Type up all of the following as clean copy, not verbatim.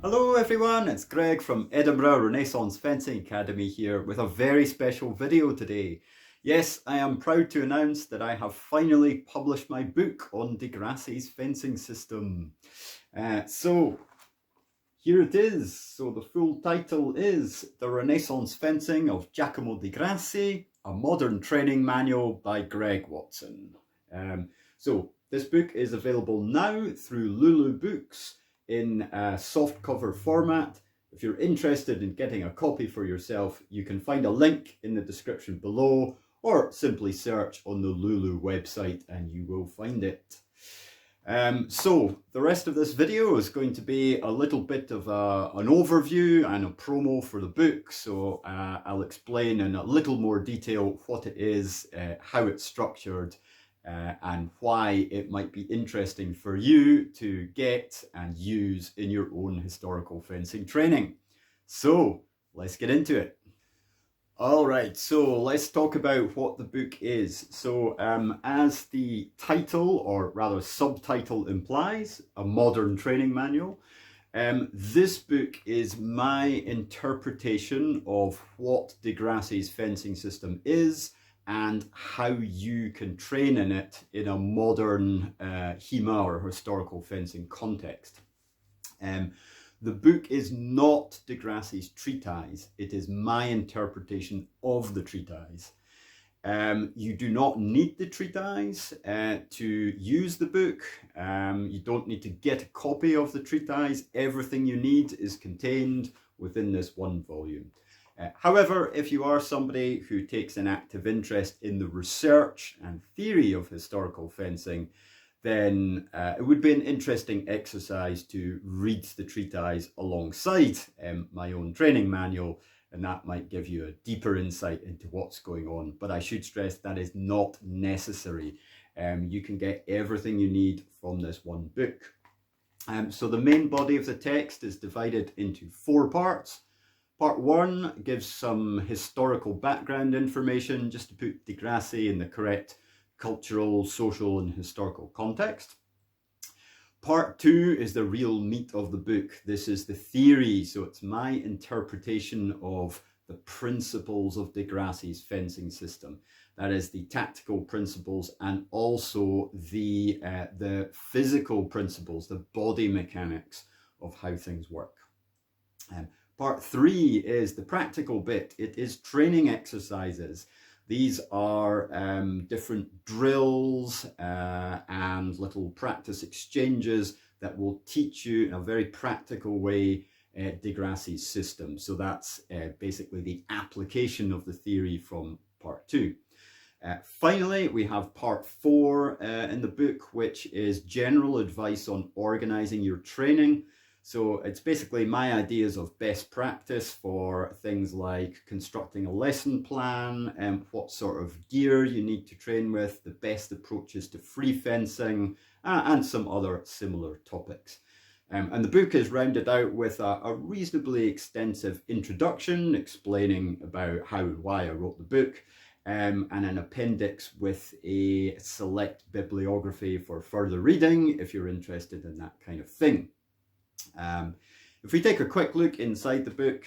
Hello everyone, it's Greg from Edinburgh Renaissance Fencing Academy here with a very special video today. Yes, I am proud to announce that I have finally published my book on Di Grassi's fencing system. So here it is. So the full title is The Renaissance Fencing of Giacomo Di Grassi, a Modern Training Manual by Greg Watson. So this book is available now through Lulu Books in a softcover format. If you're interested in getting a copy for yourself, you can find a link in the description below or simply search on the Lulu website and you will find it. So the rest of this video is going to be a little bit of an overview and a promo for the book. So I'll explain in a little more detail what it is, how it's structured, and why it might be interesting for you to get and use in your own historical fencing training. So let's get into it. All right, so let's talk about what the book is. So as the title, or rather subtitle implies, a modern training manual, this book is my interpretation of what Di Grassi's fencing system is and how you can train in it in a modern HEMA or historical fencing context. The book is not Di Grassi's treatise, it is my interpretation of the treatise. You do not need the treatise to use the book. You don't need to get a copy of the treatise. Everything you need is contained within this one volume. However, if you are somebody who takes an active interest in the research and theory of historical fencing, then it would be an interesting exercise to read the treatise alongside my own training manual, and that might give you a deeper insight into what's going on. But I should stress that is not necessary. You can get everything you need from this one book. So the main body of the text is divided into 4 parts. Part 1 gives some historical background information just to put Di Grassi in the correct cultural, social and historical context. Part 2 is the real meat of the book. This is the theory, so it's my interpretation of the principles of Di Grassi's fencing system. That is the tactical principles and also the physical principles, the body mechanics of how things work. Part 3 is the practical bit. It is training exercises. These are different drills and little practice exchanges that will teach you in a very practical way Di Grassi's system. So that's basically the application of the theory from part 2. Finally, we have part 4 in the book, which is general advice on organizing your training. So it's basically my ideas of best practice for things like constructing a lesson plan and what sort of gear you need to train with, the best approaches to free fencing, and some other similar topics. And the book is rounded out with a reasonably extensive introduction explaining about how and why I wrote the book, and an appendix with a select bibliography for further reading if you're interested in that kind of thing. If we take a quick look inside the book,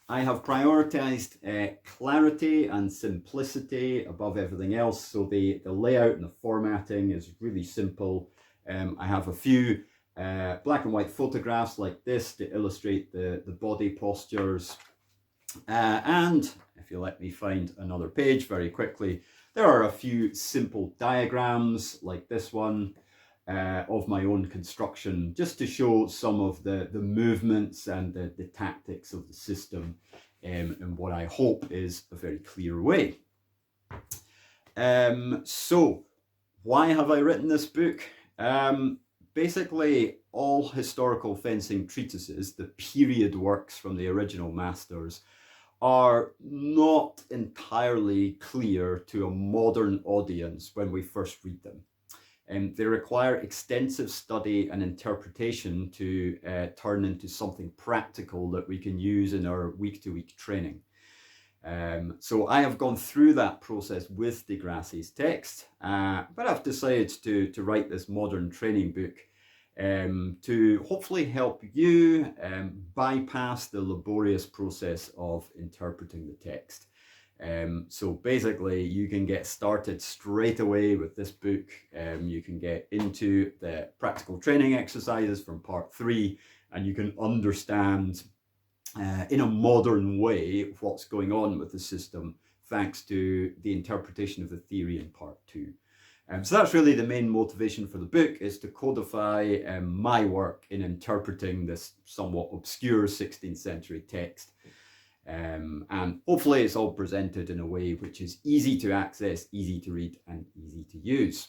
I have prioritized clarity and simplicity above everything else. So the layout and the formatting is really simple. I have a few black and white photographs like this to illustrate the body postures. And if you let me find another page very quickly, there are a few simple diagrams like this one. Of my own construction, just to show some of the movements and the tactics of the system in what I hope is a very clear way. So why have I written this book? Basically, all historical fencing treatises, the period works from the original masters, are not entirely clear to a modern audience when we first read them. They require extensive study and interpretation to turn into something practical that we can use in our week-to-week training. So I have gone through that process with Di Grassi's text, but I've decided to write this modern training book to hopefully help you bypass the laborious process of interpreting the text. So basically you can get started straight away with this book. You can get into the practical training exercises from part 3, and you can understand in a modern way what's going on with the system thanks to the interpretation of the theory in part 2. So that's really the main motivation for the book, is to codify my work in interpreting this somewhat obscure 16th century text. And hopefully it's all presented in a way which is easy to access, easy to read, and easy to use.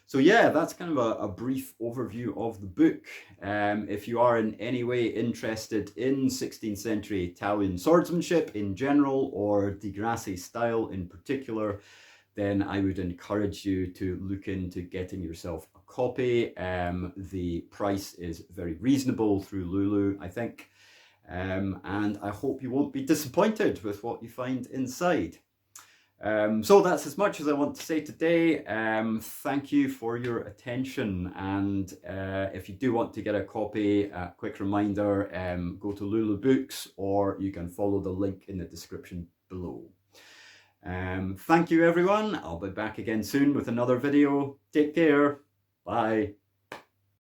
So yeah, that's kind of a brief overview of the book. If you are in any way interested in 16th century Italian swordsmanship in general, or Di Grassi style in particular, then I would encourage you to look into getting yourself a copy. The price is very reasonable through Lulu, I think. And I hope you won't be disappointed with what you find inside. So that's as much as I want to say today. Thank you for your attention, and if you do want to get a copy, a quick reminder, go to Lulu Books, or you can follow the link in the description below. Thank you everyone. I'll be back again soon with another video. Take care. Bye.